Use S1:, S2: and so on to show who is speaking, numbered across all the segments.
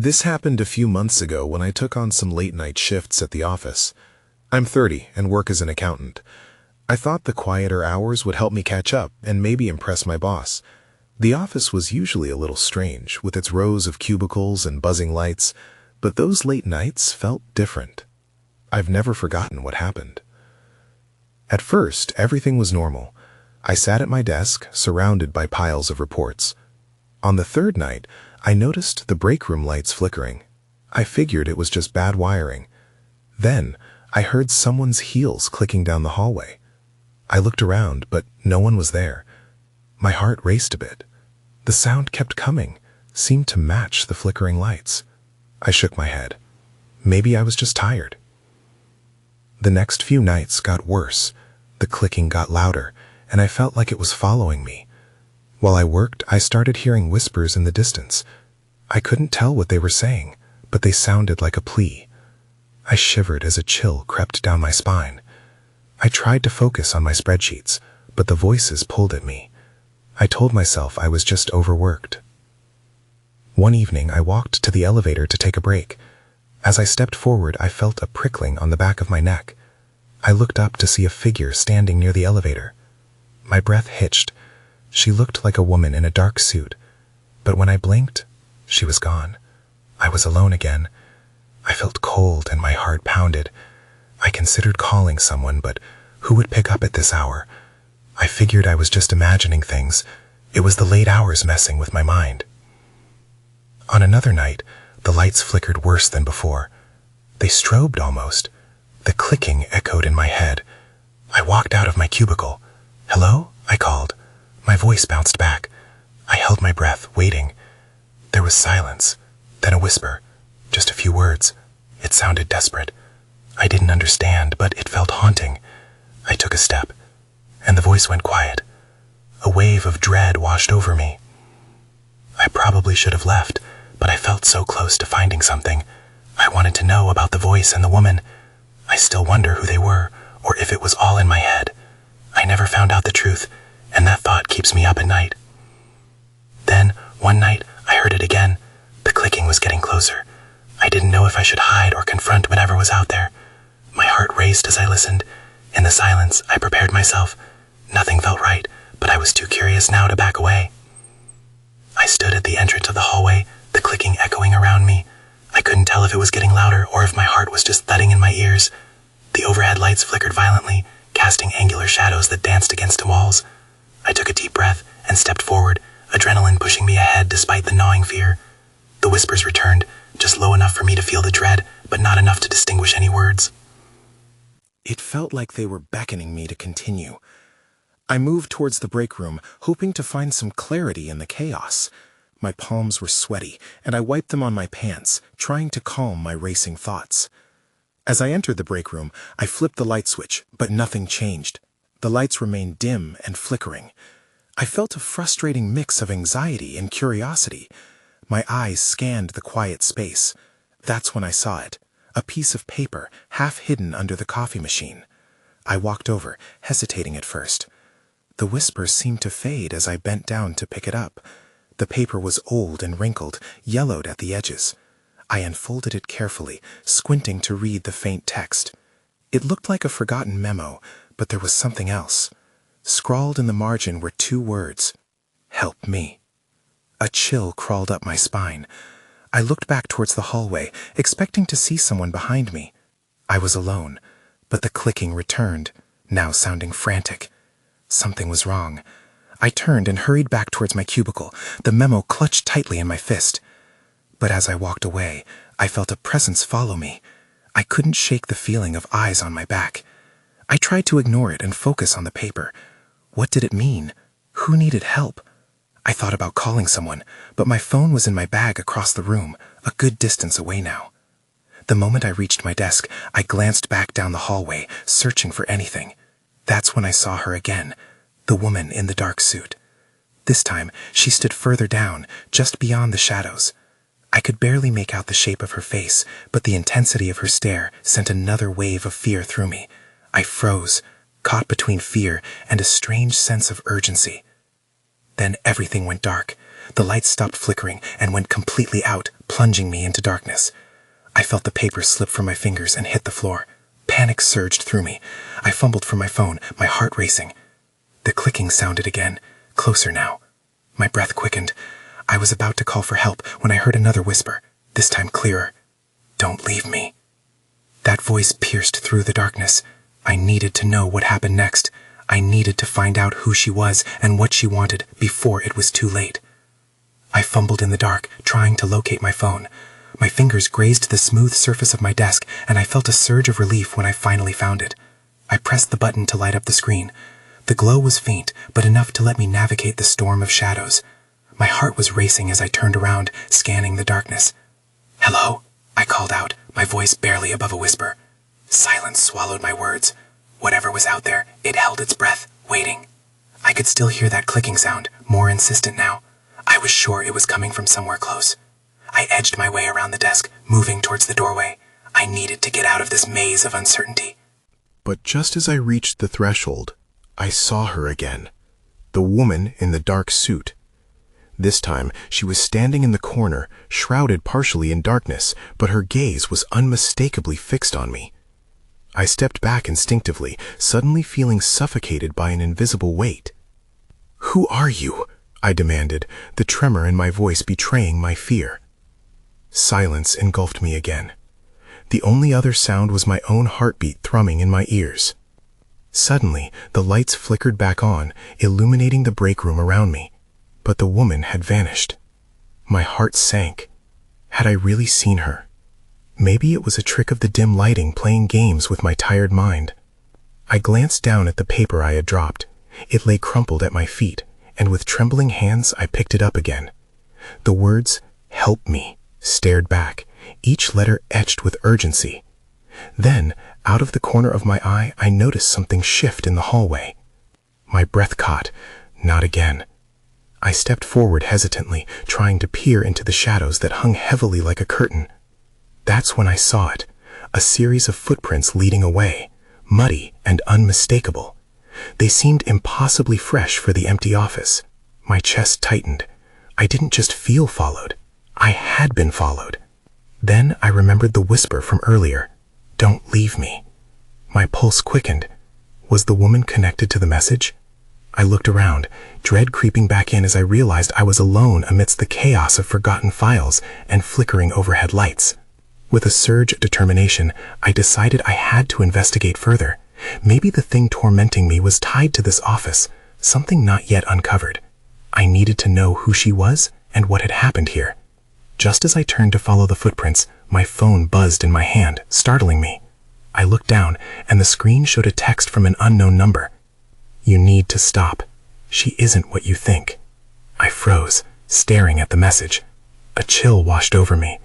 S1: This happened a few months ago when I took on some late-night shifts at the office. I'm 30 and work as an accountant. I thought the quieter hours would help me catch up and maybe impress my boss. The office was usually a little strange, with its rows of cubicles and buzzing lights, but those late nights felt different. I've never forgotten what happened. At first, everything was normal. I sat at my desk, surrounded by piles of reports. On the third night, I noticed the break room lights flickering. I figured it was just bad wiring. Then, I heard someone's heels clicking down the hallway. I looked around, but no one was there. My heart raced a bit. The sound kept coming, seemed to match the flickering lights. I shook my head. Maybe I was just tired. The next few nights got worse. The clicking got louder, and I felt like it was following me. While I worked, I started hearing whispers in the distance. I couldn't tell what they were saying, but they sounded like a plea. I shivered as a chill crept down my spine. I tried to focus on my spreadsheets, but the voices pulled at me. I told myself I was just overworked. One evening, I walked to the elevator to take a break. As I stepped forward, I felt a prickling on the back of my neck. I looked up to see a figure standing near the elevator. My breath hitched. She looked like a woman in a dark suit, but when I blinked, she was gone. I was alone again. I felt cold and my heart pounded. I considered calling someone, but who would pick up at this hour? I figured I was just imagining things. It was the late hours messing with my mind. On another night, the lights flickered worse than before. They strobed almost. The clicking echoed in my head. I walked out of my cubicle. "Hello?" I called. My voice bounced back. I held my breath, waiting. There was silence, then a whisper, just a few words. It sounded desperate. I didn't understand, but it felt haunting. I took a step, and the voice went quiet. A wave of dread washed over me. I probably should have left, but I felt so close to finding something. I wanted to know about the voice and the woman. I still wonder who they were, or if it was all in my head. I never found out the truth, and that thought keeps me up at night. Then, one night, I heard it again. The clicking was getting closer. I didn't know if I should hide or confront whatever was out there. My heart raced as I listened. In the silence, I prepared myself. Nothing felt right, but I was too curious now to back away. I stood at the entrance of the hallway, the clicking echoing around me. I couldn't tell if it was getting louder or if my heart was just thudding in my ears. The overhead lights flickered violently, casting angular shadows that danced against the walls. I took a deep breath and stepped forward, adrenaline pushing me ahead despite the gnawing fear. The whispers returned, just low enough for me to feel the dread, but not enough to distinguish any words. It felt like they were beckoning me to continue. I moved towards the break room, hoping to find some clarity in the chaos. My palms were sweaty, and I wiped them on my pants, trying to calm my racing thoughts. As I entered the break room, I flipped the light switch, but nothing changed. The lights remained dim and flickering. I felt a frustrating mix of anxiety and curiosity. My eyes scanned the quiet space. That's when I saw it, a piece of paper half hidden under the coffee machine. I walked over, hesitating at first. The whispers seemed to fade as I bent down to pick it up. The paper was old and wrinkled, yellowed at the edges. I unfolded it carefully, squinting to read the faint text. It looked like a forgotten memo, but there was something else. Scrawled in the margin were 2 words: "Help me." A chill crawled up my spine. I looked back towards the hallway, expecting to see someone behind me. I was alone, but the clicking returned, now sounding frantic. Something was wrong. I turned and hurried back towards my cubicle, the memo clutched tightly in my fist. But as I walked away, I felt a presence follow me. I couldn't shake the feeling of eyes on my back. I tried to ignore it and focus on the paper. What did it mean? Who needed help? I thought about calling someone, but my phone was in my bag across the room, a good distance away now. The moment I reached my desk, I glanced back down the hallway, searching for anything. That's when I saw her again, the woman in the dark suit. This time, she stood further down, just beyond the shadows. I could barely make out the shape of her face, but the intensity of her stare sent another wave of fear through me. I froze, caught between fear and a strange sense of urgency. Then everything went dark. The lights stopped flickering and went completely out,
S2: plunging me into darkness. I felt the paper slip from my fingers and hit the floor. Panic surged through me. I fumbled for my phone, my heart racing. The clicking sounded again, closer now. My breath quickened. I was about to call for help when I heard another whisper, this time clearer. "Don't leave me." That voice pierced through the darkness. I needed to know what happened next. I needed to find out who she was and what she wanted before it was too late. I fumbled in the dark, trying to locate my phone. My fingers grazed the smooth surface of my desk, and I felt a surge of relief when I finally found it. I pressed the button to light up the screen. The glow was faint, but enough to let me navigate the storm of shadows. My heart was racing as I turned around, scanning the darkness. "Hello?" I called out, my voice barely above a whisper. Silence swallowed my words. Whatever was out there, it held its breath, waiting. I could still hear that clicking sound, more insistent now. I was sure it was coming from somewhere close. I edged my way around the desk, moving towards the doorway. I needed to get out of this maze of uncertainty.
S1: But just as I reached the threshold, I saw her again. The woman in the dark suit. This time, she was standing in the corner, shrouded partially in darkness, but her gaze was unmistakably fixed on me. I stepped back instinctively, suddenly feeling suffocated by an invisible weight. "Who are you?" I demanded, the tremor in my voice betraying my fear. Silence engulfed me again. The only other sound was my own heartbeat thrumming in my ears. Suddenly, the lights flickered back on, illuminating the break room around me. But the woman had vanished. My heart sank. Had I really seen her? Maybe it was a trick of the dim lighting playing games with my tired mind. I glanced down at the paper I had dropped. It lay crumpled at my feet, and with trembling hands I picked it up again. The words, "Help me," stared back, each letter etched with urgency. Then, out of the corner of my eye, I noticed something shift in the hallway. My breath caught. Not again. I stepped forward hesitantly, trying to peer into the shadows that hung heavily like a curtain. That's when I saw it, a series of footprints leading away, muddy and unmistakable. They seemed impossibly fresh for the empty office. My chest tightened. I didn't just feel followed. I had been followed. Then I remembered the whisper from earlier. "Don't leave me." My pulse quickened. Was the woman connected to the message? I looked around, dread creeping back in as I realized I was alone amidst the chaos of forgotten files and flickering overhead lights. With a surge of determination, I decided I had to investigate further. Maybe the thing tormenting me was tied to this office, something not yet uncovered. I needed to know who she was and what had happened here. Just as I turned to follow the footprints, my phone buzzed in my hand, startling me. I looked down, and the screen showed a text from an unknown number. "You need to stop. She isn't what you think." I froze, staring at the message. A chill washed over me.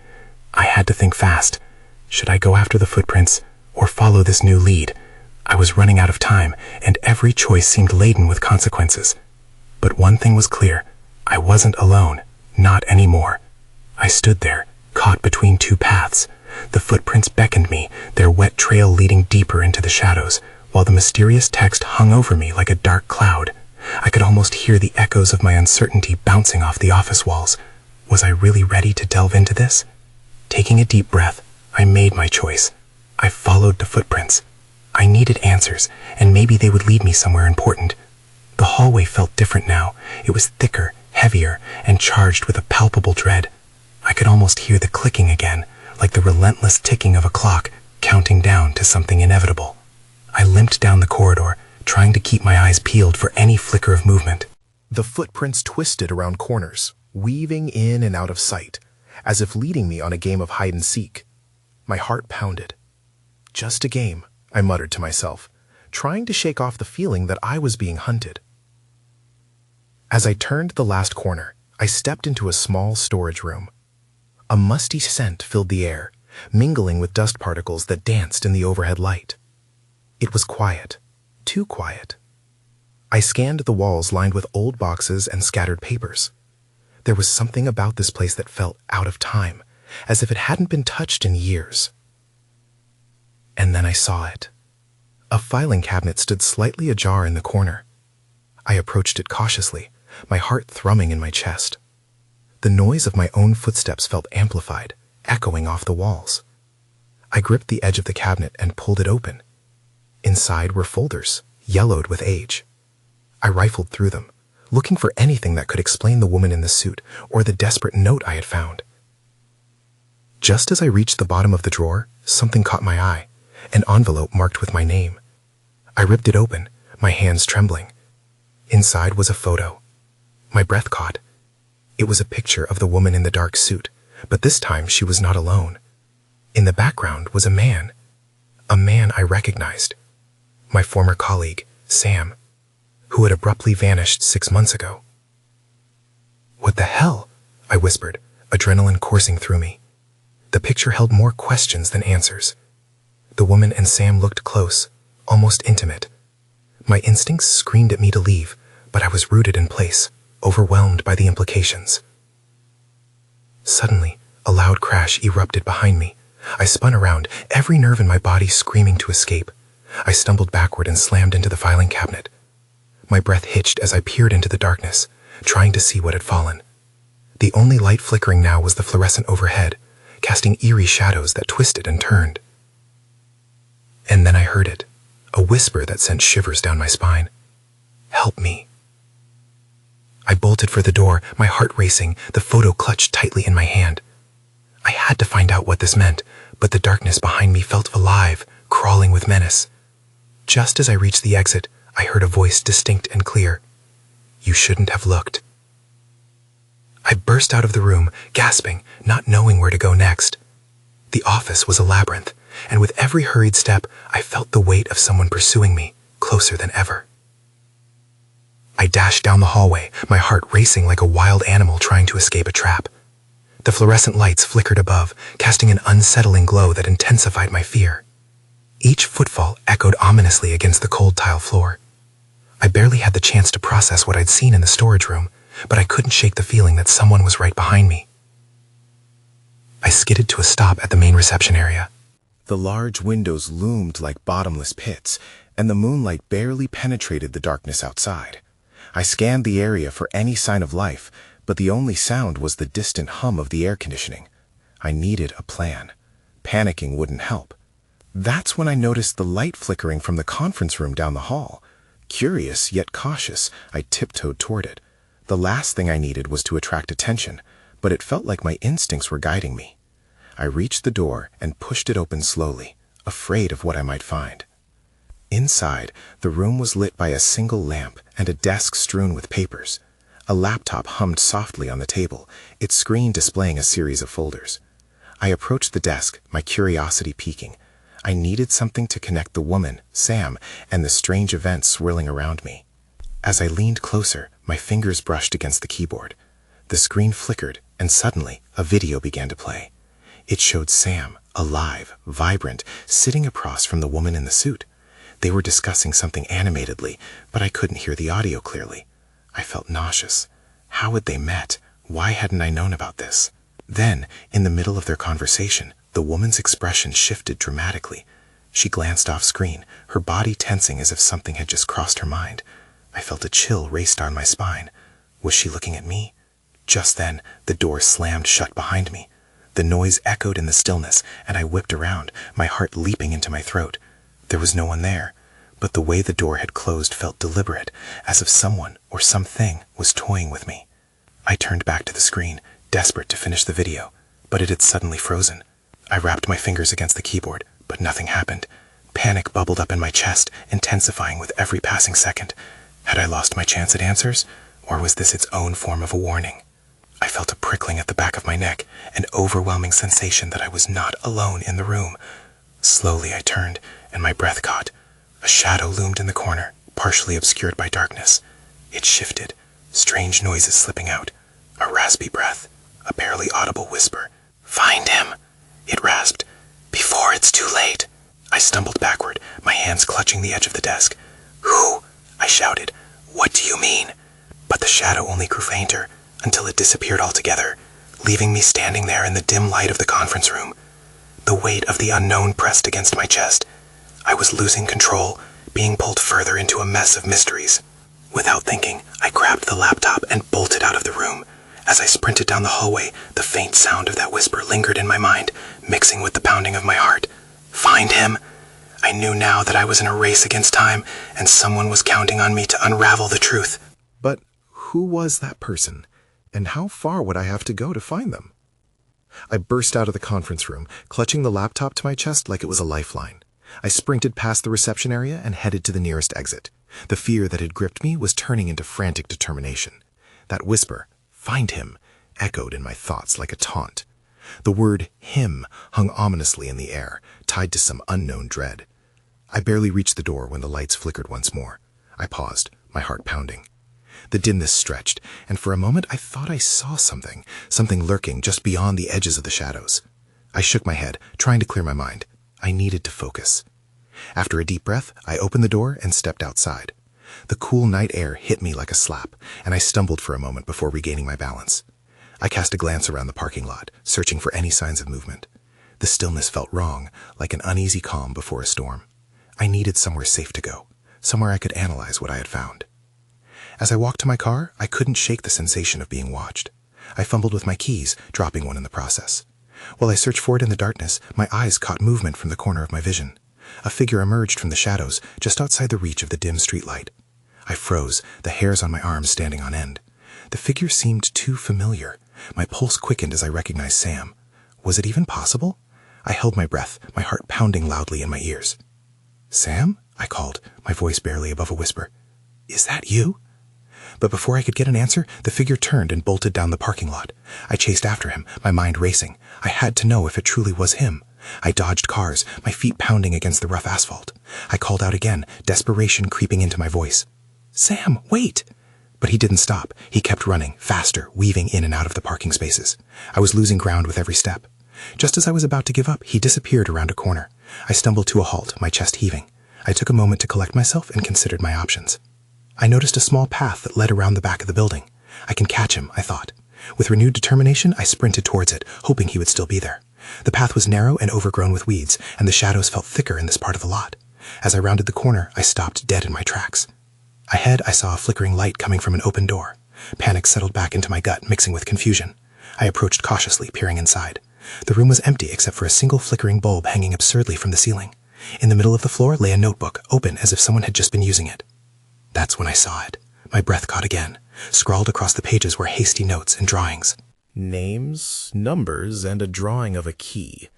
S1: I had to think fast. Should I go after the footprints or follow this new lead? I was running out of time, and every choice seemed laden with consequences. But one thing was clear. I wasn't alone. Not anymore. I stood there, caught between two paths. The footprints beckoned me, their wet trail leading deeper into the shadows, while the mysterious text hung over me like a dark cloud. I could almost hear the echoes of my uncertainty bouncing off the office walls. Was I really ready to delve into this? Taking a deep breath, I made my choice. I followed the footprints. I needed answers, and maybe they would lead me somewhere important. The hallway felt different now. It was thicker, heavier, and charged with a palpable dread. I could almost hear the clicking again, like the relentless ticking of a clock, counting down to something inevitable. I limped down the corridor, trying to keep my eyes peeled for any flicker of movement. The footprints twisted around corners, weaving in and out of sight, as if leading me on a game of hide-and-seek. My heart pounded. Just a game, I muttered to myself, trying to shake off the feeling that I was being hunted. As I turned the last corner, I stepped into a small storage room. A musty scent filled the air, mingling with dust particles that danced in the overhead light. It was quiet, too quiet. I scanned the walls lined with old boxes and scattered papers. There was something about this place that felt out of time, as if it hadn't been touched in years. And then I saw it. A filing cabinet stood slightly ajar in the corner. I approached it cautiously, my heart thrumming in my chest.
S2: The noise of my own footsteps felt amplified, echoing off the walls. I gripped the edge of the cabinet and pulled it open. Inside were folders, yellowed with age. I rifled through them, looking for anything that could explain the woman in the suit or the desperate note I had found. Just as I reached the bottom of the drawer, something caught my eye, an envelope marked with my name. I ripped it open, my hands trembling. Inside was a photo. My breath caught. It was a picture of the woman in the dark suit, but this time she was not alone. In the background was a man I recognized. My former colleague, Sam, who had abruptly vanished 6 months ago. "What the hell?" I whispered, adrenaline coursing through me. The picture held more questions than answers. The woman and Sam looked close, almost intimate. My instincts screamed at me to leave, but I was rooted in place, overwhelmed by the implications. Suddenly, a loud crash erupted behind me. I spun around, every nerve in my body screaming to escape. I stumbled backward and slammed into the filing cabinet. My breath hitched as I peered into the darkness, trying to see what had fallen. The only light flickering now was the fluorescent overhead, casting eerie shadows that twisted and turned. And then I heard it, a whisper that sent shivers down my spine. "Help me." I bolted for the door, my heart racing, the photo clutched tightly in my hand. I had to find out what this meant, but the darkness behind me felt alive, crawling with menace. Just as I reached the exit, I heard a voice distinct and clear. "You shouldn't have looked." I burst out of the room, gasping, not knowing where to go next. The office was a labyrinth, and with every hurried step, I felt the weight of someone pursuing me, closer than ever. I dashed down the hallway, my heart racing like a wild animal trying to escape a trap. The fluorescent lights flickered above, casting an unsettling glow that intensified my fear. Each footfall echoed ominously against the cold tile floor. I barely had the chance to process what I'd seen in the storage room, but I couldn't shake the feeling that someone was right behind me. I skidded to a stop at the main reception area.
S1: The large windows loomed like bottomless pits, and the moonlight barely penetrated the darkness outside. I scanned the area for any sign of life, but the only sound was the distant hum of the air conditioning. I needed a plan. Panicking wouldn't help. That's when I noticed the light flickering from the conference room down the hall. Curious yet cautious, I tiptoed toward it. The last thing I needed was to attract attention, but it felt like my instincts were guiding me. I reached the door and pushed it open slowly, afraid of what I might find. Inside, the room was lit by a single lamp and a desk strewn with papers. A laptop hummed softly on the table, its screen displaying a series of folders. I approached the desk, my curiosity piquing. I needed something to connect the woman, Sam, and the strange events swirling around me. As I leaned closer, my fingers brushed against the keyboard. The screen flickered, and suddenly, a video began to play. It showed Sam, alive, vibrant, sitting across from the woman in the suit. They were discussing something animatedly, but I couldn't hear the audio clearly. I felt nauseous. How had they met? Why hadn't I known about this? Then, in the middle of their conversation, the woman's expression shifted dramatically. She glanced off screen, her body tensing as if something had just crossed her mind. I felt a chill race down my spine. Was she looking at me? Just then, the door slammed shut behind me. The noise echoed in the stillness, and I whipped around, my heart leaping into my throat. There was no one there, but the way the door had closed felt deliberate, as if someone or something was toying with me. I turned back to the screen, desperate to finish the video, but it had suddenly frozen. I wrapped my fingers against the keyboard, but nothing happened. Panic bubbled up in my chest, intensifying with every passing second. Had I lost my chance at answers, or was this its own form of a warning? I felt a prickling at the back of my neck, an overwhelming sensation that I was not alone in the room. Slowly I turned, and my breath caught. A shadow loomed in the corner, partially obscured by darkness. It shifted, strange noises slipping out. A raspy breath, a barely audible whisper. "Find him," it rasped, "before it's too late." I stumbled backward, my hands clutching the edge of the desk. "Who?" I shouted. "What do you mean?" But the shadow only grew fainter, until it disappeared altogether, leaving me standing there in the dim light of the conference room. The weight of the unknown pressed against my chest. I was losing control, being pulled further into a mess of mysteries. Without thinking, I grabbed the laptop and bolted out of the room.
S2: As I sprinted down the hallway, the faint sound of that whisper lingered in my mind, mixing with the pounding of my heart. Find him? I knew now that I was in a race against time, and someone was counting on me to unravel the truth.
S1: But who was that person, and how far would I have to go to find them? I burst out of the conference room, clutching the laptop to my chest like it was a lifeline. I sprinted past the reception area and headed to the nearest exit. The fear that had gripped me was turning into frantic determination. That whisper, "Find him," echoed in my thoughts like a taunt. The word him hung ominously in the air, tied to some unknown dread. I barely reached the door when the lights flickered once more. I paused, my heart pounding. The dimness stretched, and for a moment I thought I saw something lurking just beyond the edges of the shadows. I shook my head, trying to clear my mind. I needed to focus. After a deep breath, I opened the door and stepped outside. The cool night air hit me like a slap, and I stumbled for a moment before regaining my balance. I cast a glance around the parking lot, searching for any signs of movement. The stillness felt wrong, like an uneasy calm before a storm. I needed somewhere safe to go, somewhere I could analyze what I had found. As I walked to my car, I couldn't shake the sensation of being watched. I fumbled with my keys, dropping one in the process. While I searched for it in the darkness, my eyes caught movement from the corner of my vision. A figure emerged from the shadows, just outside the reach of the dim streetlight. I froze, the hairs on my arms standing on end. The figure seemed too familiar. My pulse quickened as I recognized Sam. Was it even possible? I held my breath, my heart pounding loudly in my ears. "Sam?" I called, my voice barely above a whisper. "Is that you?" But before I could get an answer, the figure turned and bolted down the parking lot. I chased after him, my mind racing. I had to know if it truly was him. I dodged cars, my feet pounding against the rough asphalt. I called out again, desperation creeping into my voice. "Sam, wait!" But he didn't stop. He kept running, faster, weaving in and out of the parking spaces. I was losing ground with every step. Just as I was about to give up, he disappeared around a corner. I stumbled to a halt, my chest heaving. I took a moment to collect myself and considered my options. I noticed a small path that led around the back of the building. I can catch him, I thought. With renewed determination, I sprinted towards it, hoping he would still be there. The path was narrow and overgrown with weeds, and the shadows felt thicker in this part of the lot. As I rounded the corner, I stopped dead in my tracks. Ahead, I saw a flickering light coming from an open door. Panic settled back into my gut, mixing with confusion. I approached cautiously, peering inside. The room was empty except for a single flickering bulb hanging absurdly from the ceiling. In the middle of the floor lay a notebook, open as if someone had just been using it. That's when I saw it. My breath caught again. Scrawled across the pages were hasty notes and drawings.
S3: Names, numbers, and a drawing of a key.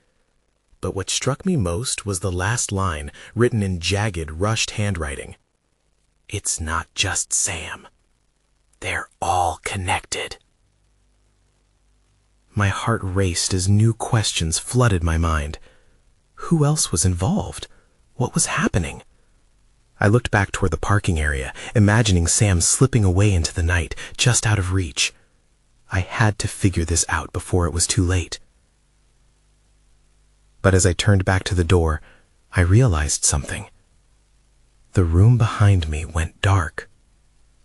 S3: But what struck me most was the last line, written in jagged, rushed handwriting. "It's not just Sam. They're all connected." My heart raced as new questions flooded my mind. Who else was involved? What was happening? I looked back toward the parking area, imagining Sam slipping away into the night, just out of reach. I had to figure this out before it was too late. But as I turned back to the door, I realized something. The room behind me went dark.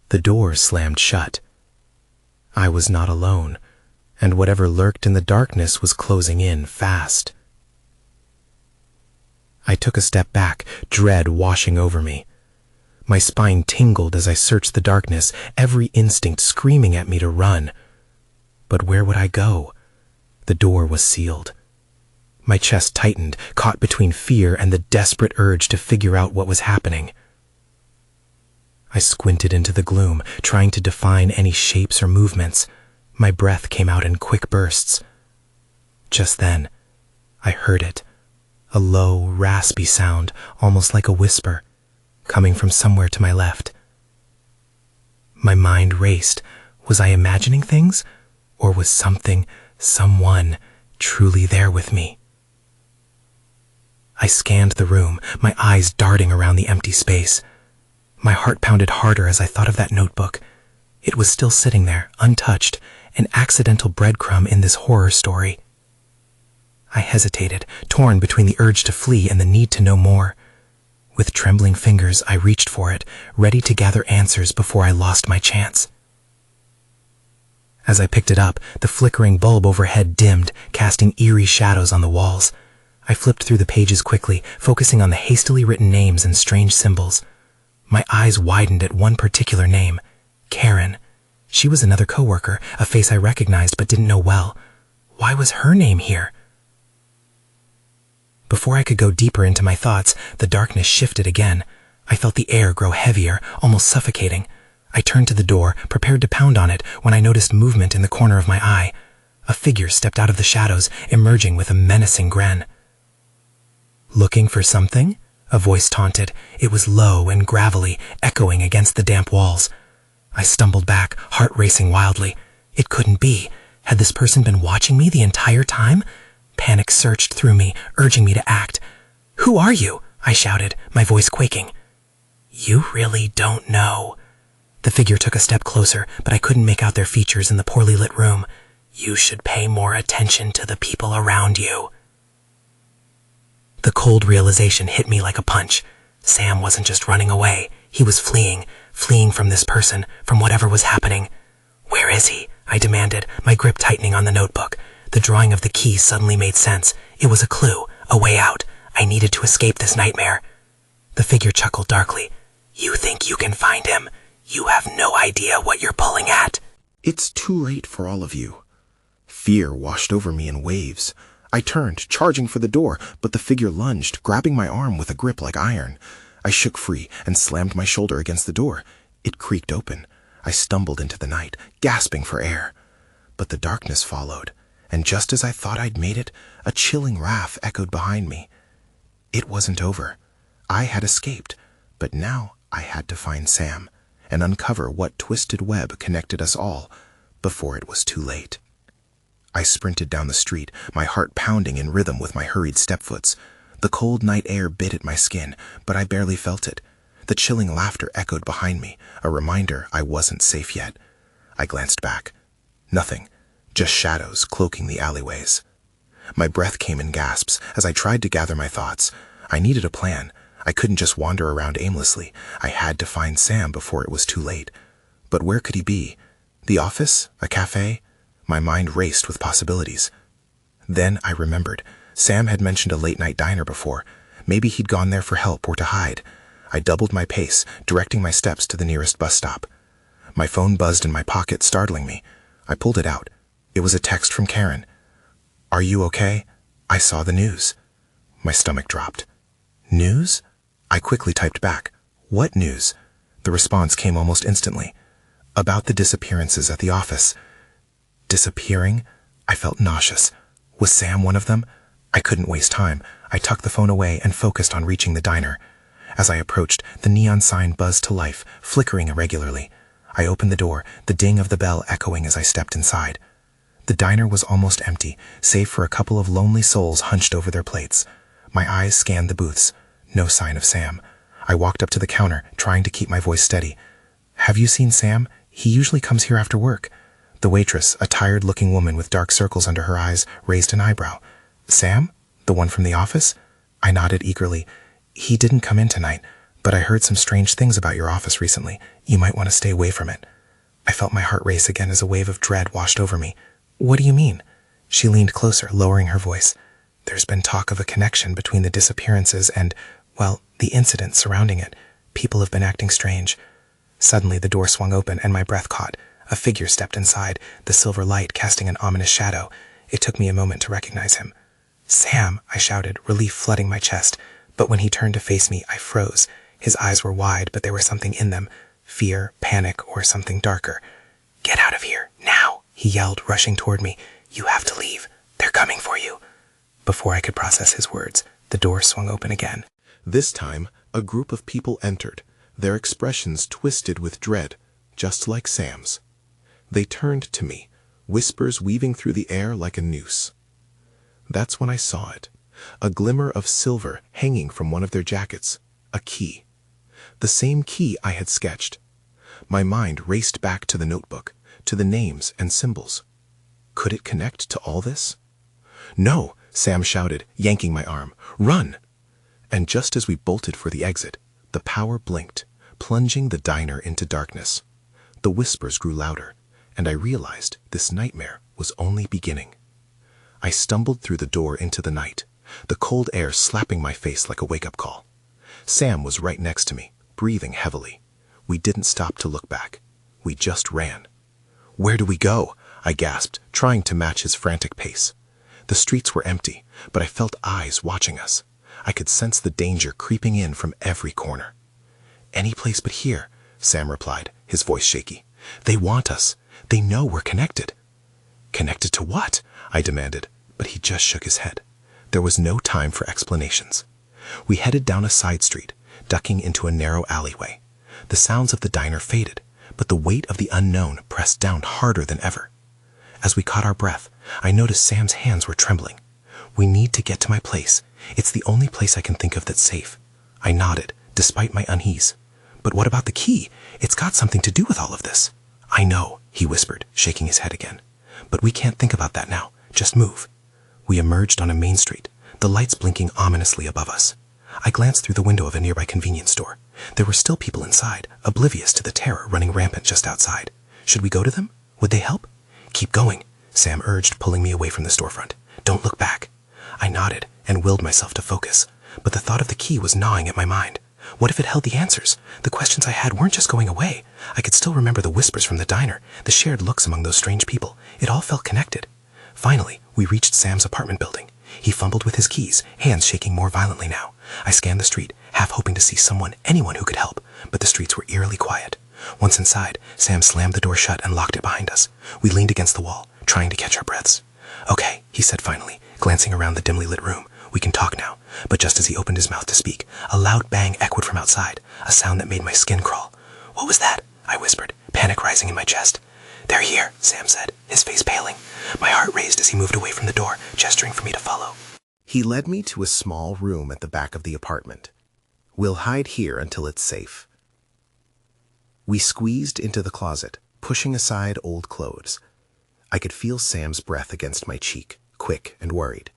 S3: The door slammed shut. I was not alone, and whatever lurked in the darkness was closing in fast. I took a step back, dread washing over me. My spine tingled as I searched the darkness, every instinct screaming at me to run. But where would I go? The door was sealed. My chest tightened, caught between fear and the desperate urge to figure out what was happening. I squinted into the gloom, trying to define any shapes or movements. My breath came out in quick bursts. Just then, I heard it. A low, raspy sound, almost like a whisper, coming from somewhere to my left. My mind raced. Was I imagining things? Or was something, someone, truly there with me? I scanned the room, my eyes darting around the empty space. My heart pounded harder as I thought of that notebook. It was still sitting there, untouched, an accidental breadcrumb in this horror story. I hesitated, torn between the urge to flee and the need to know more. With trembling fingers, I reached for it, ready to gather answers before I lost my chance. As I picked it up, the flickering bulb overhead dimmed, casting eerie shadows on the walls. I flipped through the pages quickly, focusing on the hastily written names and strange symbols. My eyes widened at one particular name, Karen. She was another coworker, a face I recognized but didn't know well. Why was her name here? Before I could go deeper into my thoughts, the darkness shifted again. I felt the air grow heavier, almost suffocating. I turned to the door, prepared to pound on it, when I noticed movement in the corner of my eye. A figure stepped out of the shadows, emerging with a menacing grin. "Looking for something?" A voice taunted. It was low and gravelly, echoing against the damp walls. I stumbled back, heart racing wildly. It couldn't be. Had this person been watching me the entire time? Panic surged through me, urging me to act. "Who are you?" I shouted, my voice quaking. "You really don't know." The figure took a step closer, but I couldn't make out their features in the poorly lit room. "You should pay more attention to the people around you." The cold realization hit me like a punch. Sam wasn't just running away. He was fleeing from this person, from whatever was happening. "Where is he?" I demanded, my grip tightening on the notebook. The drawing of the key suddenly made sense. It was a clue, a way out. I needed to escape this nightmare. The figure chuckled darkly. "You think you can find him? You have no idea what you're pulling at."
S1: It's too late for all of you. Fear washed over me in waves. I turned, charging for the door, but the figure lunged, grabbing my arm with a grip like iron. I shook free and slammed my shoulder against the door. It creaked open. I stumbled into the night, gasping for air. But the darkness followed, and just as I thought I'd made it, a chilling wrath echoed behind me. It wasn't over. I had escaped, but now I had to find Sam and uncover what twisted web connected us all before it was too late. I sprinted down the street, my heart pounding in rhythm with my hurried stepfoots. The cold night air bit at my skin, but I barely felt it. The chilling laughter echoed behind me, a reminder I wasn't safe yet. I glanced back. Nothing, just shadows cloaking the alleyways. My breath came in gasps as I tried to gather my thoughts. I needed a plan. I couldn't just wander around aimlessly. I had to find Sam before it was too late. But where could he be? The office? A cafe? My mind raced with possibilities. Then I remembered. Sam had mentioned a late-night diner before. Maybe he'd gone there for help or to hide. I doubled my pace, directing my steps to the nearest bus stop. My phone buzzed in my pocket, startling me. I pulled it out. It was a text from Karen. "Are you okay? I saw the news." My stomach dropped. "News?" I quickly typed back. "What news?" The response came almost instantly. "About the disappearances at the office." Disappearing? I felt nauseous. Was Sam one of them? I couldn't waste time. I tucked the phone away and focused on reaching the diner. As I approached, the neon sign buzzed to life, flickering irregularly. I opened the door, the ding of the bell echoing as I stepped inside. The diner was almost empty, save for a couple of lonely souls hunched over their plates. My eyes scanned the booths. No sign of Sam. I walked up to the counter, trying to keep my voice steady. "Have you seen Sam? He usually comes here after work." The waitress, a tired-looking woman with dark circles under her eyes, raised an eyebrow. "Sam? The one from the office?" I nodded eagerly. "He didn't come in tonight, but I heard some strange things about your office recently. You might want to stay away from it." I felt my heart race again as a wave of dread washed over me. "What do you mean?" She leaned closer, lowering her voice. "There's been talk of a connection between the disappearances and, well, the incident surrounding it. People have been acting strange." Suddenly the door swung open and my breath caught. A figure stepped inside, the silver light casting an ominous shadow. It took me a moment to recognize him. "Sam!" I shouted, relief flooding my chest. But when he turned to face me, I froze. His eyes were wide, but there was something in them. Fear, panic, or something darker. "Get out of here, now!" he yelled, rushing toward me. "You have to leave. They're coming for you." Before I could process his words, the door swung open again. This time, a group of people entered, their expressions twisted with dread, just like Sam's. They turned to me, whispers weaving through the air like a noose. That's when I saw it. A glimmer of silver hanging from one of their jackets. A key. The same key I had sketched. My mind raced back to the notebook, to the names and symbols. Could it connect to all this? "No!" Sam shouted, yanking my arm. "Run!" And just as we bolted for the exit, the power blinked, plunging the diner into darkness. The whispers grew louder, and I realized this nightmare was only beginning. I stumbled through the door into the night, the cold air slapping my face like a wake-up call. Sam was right next to me, breathing heavily. We didn't stop to look back. We just ran. Where do we go? I gasped, trying to match his frantic pace. The streets were empty, but I felt eyes watching us. I could sense the danger creeping in from every corner. Any place but here, Sam replied, his voice shaky. They want us. They know we're connected. Connected to what? I demanded, but he just shook his head. There was no time for explanations. We headed down a side street, ducking into a narrow alleyway. The sounds of the diner faded, but the weight of the unknown pressed down harder than ever. As we caught our breath, I noticed Sam's hands were trembling. We need to get to my place. It's the only place I can think of that's safe. I nodded, despite my unease. But what about the key? It's got something to do with all of this. I know, he whispered, shaking his head again. But we can't think about that now. Just move. We emerged on a main street, the lights blinking ominously above us. I glanced through the window of a nearby convenience store. There were still people inside, oblivious to the terror running rampant just outside. Should we go to them? Would they help? Keep going, Sam urged, pulling me away from the storefront. Don't look back. I nodded and willed myself to focus, but the thought of the key was gnawing at my mind. What if it held the answers? The questions I had weren't just going away. I could still remember the whispers from the diner, the shared looks among those strange people. It all felt connected. Finally, we reached Sam's apartment building. He fumbled with his keys, hands shaking more violently now. I scanned the street, half hoping to see anyone who could help, but the streets were eerily quiet. Once inside, Sam slammed the door shut and locked it behind us. We leaned against the wall, trying to catch our breaths. Okay, he said finally, glancing around the dimly lit room. We can talk now. But just as he opened his mouth to speak, a loud bang echoed from outside, a sound that made my skin crawl. What was that? I whispered, panic rising in my chest. They're here, Sam said, his face paling. My heart raced as he moved away from the door, gesturing for me to follow. He led me to a small room at the back of the apartment. We'll hide here until it's safe. We squeezed into the closet, pushing aside old clothes. I could feel Sam's breath against my cheek, quick and worried.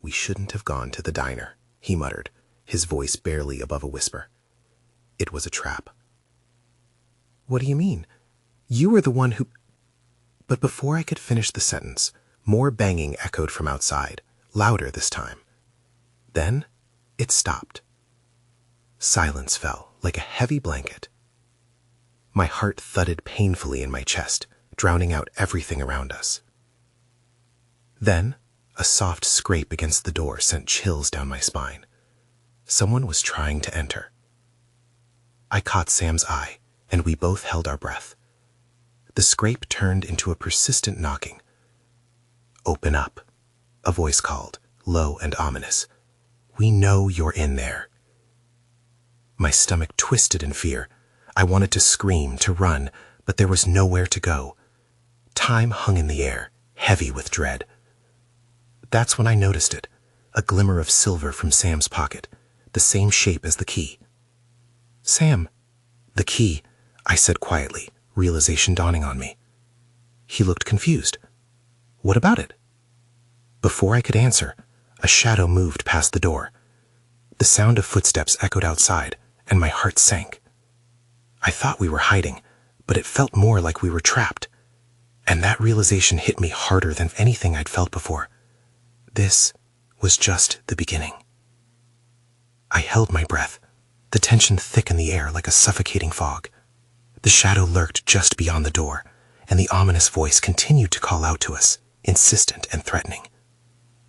S1: We shouldn't have gone to the diner, he muttered, his voice barely above a whisper. It was a trap. What do you mean? You were the one who... But before I could finish the sentence, more banging echoed from outside, louder this time. Then it stopped. Silence fell like a heavy blanket. My heart thudded painfully in my chest, drowning out everything around us. Then, a soft scrape against the door sent chills down my spine. Someone was trying to enter. I caught Sam's eye, and we both held our breath. The scrape turned into a persistent knocking. Open up, a voice called, low and ominous. We know you're in there. My stomach twisted in fear. I wanted to scream, to run, but there was nowhere to go. Time hung in the air, heavy with dread. That's when I noticed it, a glimmer of silver from Sam's pocket, the same shape as the key. Sam, the key, I said quietly, realization dawning on me. He looked confused. What about it? Before I could answer, a shadow moved past the door. The sound of footsteps echoed outside, and my heart sank. I thought we were hiding, but it felt more like we were trapped. And that realization hit me harder than anything I'd felt before. This was just the beginning. I held my breath, the tension thick in the air like a suffocating fog. The shadow lurked just beyond the door, and the ominous voice continued to call out to us, insistent and threatening.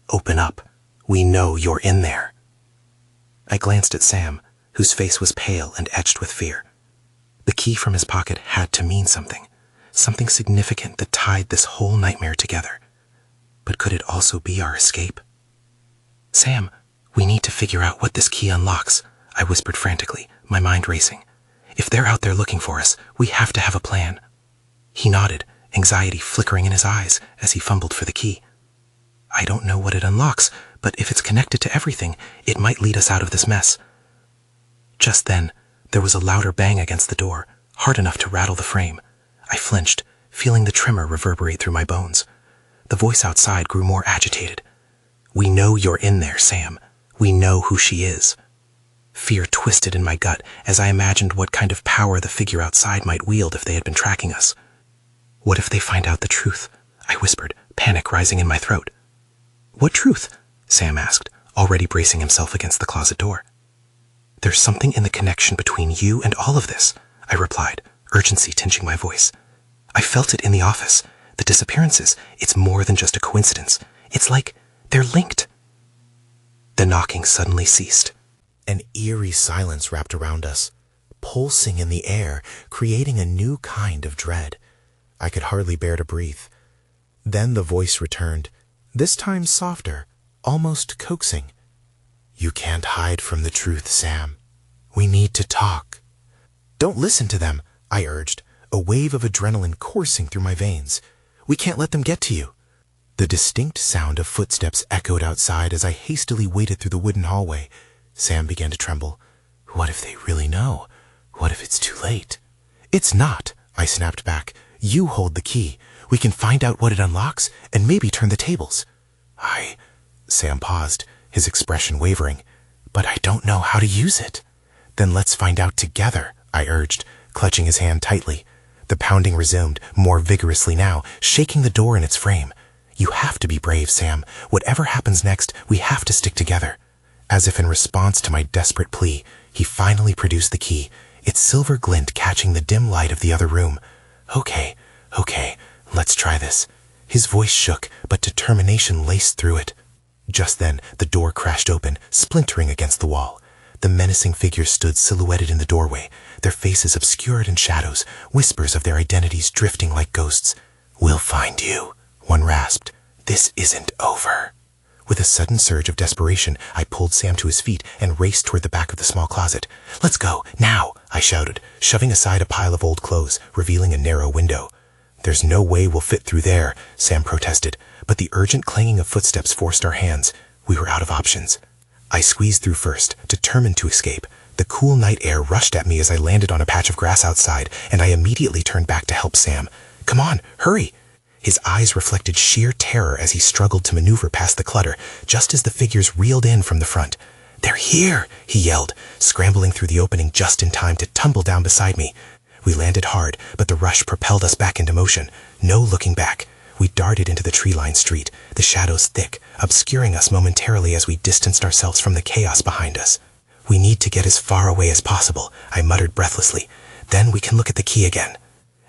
S1: Open up. We know you're in there. I glanced at Sam, whose face was pale and etched with fear. The key from his pocket had to mean something significant that tied this whole nightmare together. But could it also be our escape? Sam, we need to figure out what this key unlocks, I whispered frantically, my mind racing. If they're out there looking for us, we have to have a plan. He nodded, anxiety flickering in his eyes as he fumbled for the key. I don't know what it unlocks, but if it's connected to everything, it might lead us out of this mess. Just then, there was a louder bang against the door, hard enough to rattle the frame. I flinched, feeling the tremor reverberate through my bones. The voice outside grew more agitated. We know you're in there, Sam. We know who she is. Fear twisted in my gut as I imagined what kind of power the figure outside might wield if they had been tracking us. What if they find out the truth? I whispered, panic rising in my throat. What truth? Sam asked, already bracing himself against the closet door. There's something in the connection between you and all of this, I replied, urgency tingeing my voice.
S3: I felt it in the office. The disappearances, it's more than just a coincidence. It's like they're linked. The knocking suddenly ceased. An eerie silence wrapped around us, pulsing in the air, creating a new kind of dread. I could hardly bear to breathe. Then the voice returned, this time softer, almost coaxing. You can't hide from the truth, Sam. We need to talk. Don't listen to them, I urged, a wave of adrenaline coursing through my veins. We can't let them get to you. The distinct sound of footsteps echoed outside as I hastily waded through the wooden hallway. Sam began to tremble. What if they really know? What if it's too late? It's not, I snapped back. You hold the key. We can find out what it unlocks and maybe turn the tables. Sam paused, his expression wavering. But I don't know how to use it. Then let's find out together, I urged, clutching his hand tightly. The pounding resumed, more vigorously now, shaking the door in its frame. You have to be brave, Sam. Whatever happens next, we have to stick together. As if in response to my desperate plea, he finally produced the key, its silver glint catching the dim light of the other room. Okay, let's try this. His voice shook, but determination laced through it. Just then, the door crashed open, splintering against the wall. The menacing figures stood silhouetted in the doorway, their faces obscured in shadows, whispers of their identities drifting like ghosts. We'll find you, one rasped. This isn't over. With a sudden surge of desperation, I pulled Sam to his feet and raced toward the back of the small closet. Let's go, now, I shouted, shoving aside a pile of old clothes, revealing a narrow window. There's no way we'll fit through there, Sam protested, but the urgent clanging of footsteps forced our hands. We were out of options. I squeezed through first, determined to escape. The cool night air rushed at me as I landed on a patch of grass outside, and I immediately turned back to help Sam. Come on, hurry! His eyes reflected sheer terror as he struggled to maneuver past the clutter, just as the figures reeled in from the front. They're here, he yelled, scrambling through the opening just in time to tumble down beside me. We landed hard, but the rush propelled us back into motion. No looking back. We darted into the tree-lined street, the shadows thick, obscuring us momentarily as we distanced ourselves from the chaos behind us. We need to get as far away as possible, I muttered breathlessly. Then we can look at the key again.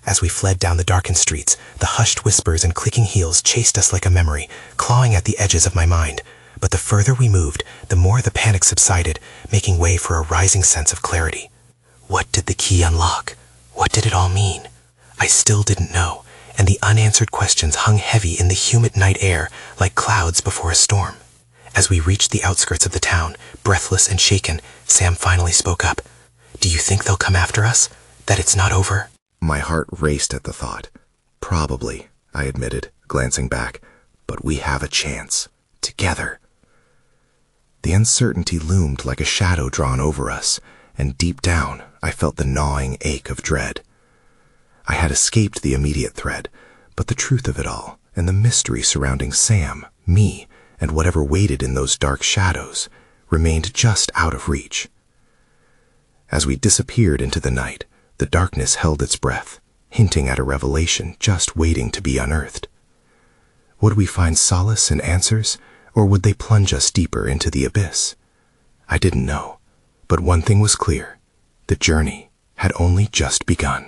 S3: As we fled down the darkened streets, the hushed whispers and clicking heels chased us like a memory, clawing at the edges of my mind. But the further we moved, the more the panic subsided, making way for a rising sense of clarity. What did the key unlock? What did it all mean? I still didn't know, and the unanswered questions hung heavy in the humid night air like clouds before a storm. As we reached the outskirts of the town, breathless and shaken, Sam finally spoke up. Do you think they'll come after us? That it's not over?
S1: My heart raced at the thought. Probably, I admitted, glancing back. But we have a chance. Together. The uncertainty loomed like a shadow drawn over us, and deep down, I felt the gnawing ache of dread. I had escaped the immediate threat, but the truth of it all, and the mystery surrounding Sam, me, and whatever waited in those dark shadows, remained just out of reach. As we disappeared into the night, the darkness held its breath, hinting at a revelation just waiting to be unearthed. Would we find solace and answers, or would they plunge us deeper into the abyss? I didn't know, but one thing was clear. The journey had only just begun.